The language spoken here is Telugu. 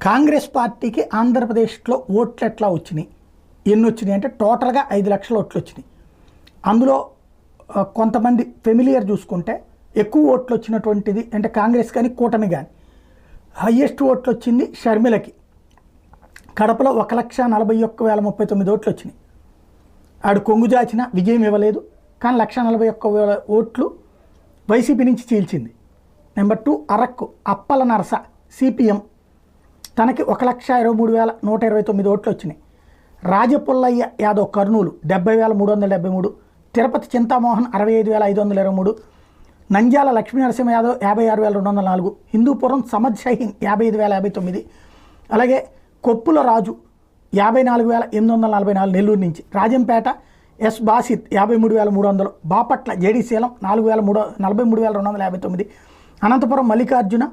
కాంగ్రెస్ పార్టీకి ఆంధ్రప్రదేశ్లో ఓట్లు ఎట్లా వచ్చినాయి, ఎన్ని వచ్చినాయి అంటే టోటల్గా 5 లక్షల ఓట్లు వచ్చినాయి. అందులో కొంతమంది ఫెమిలియర్ చూసుకుంటే ఎక్కువ ఓట్లు వచ్చినటువంటిది అంటే కాంగ్రెస్ కానీ కూటమి కానీ హయ్యెస్ట్ ఓట్లు వచ్చింది షర్మిలకి. కడపలో 1,41,039 ఓట్లు వచ్చినాయి. ఆడు కొంగు జాచిన విజయం ఇవ్వలేదు, కానీ 1,41,000 ఓట్లు వైసీపీ నుంచి చీల్చింది. నెంబర్ 2 అరక్కు అప్పల నరస సిపిఎం, తనకి 1,23,129 ఓట్లు వచ్చినాయి. రాజపుల్లయ్య యాదవ్ కర్నూలు 70,373, తిరుపతి చింతామోహన్ 65,523, నంద్యాల లక్ష్మీ నరసింహ యాదవ్ 56,204, హిందూపురం సమద్ షహీన్ 55,059, అలాగే కొప్పుల రాజు 54,844 నెల్లూరు నుంచి, రాజంపేట ఎస్ బాసిత్ 53,300, బాపట్ల జేడీసీలం 43,259, అనంతపురం మల్లికార్జున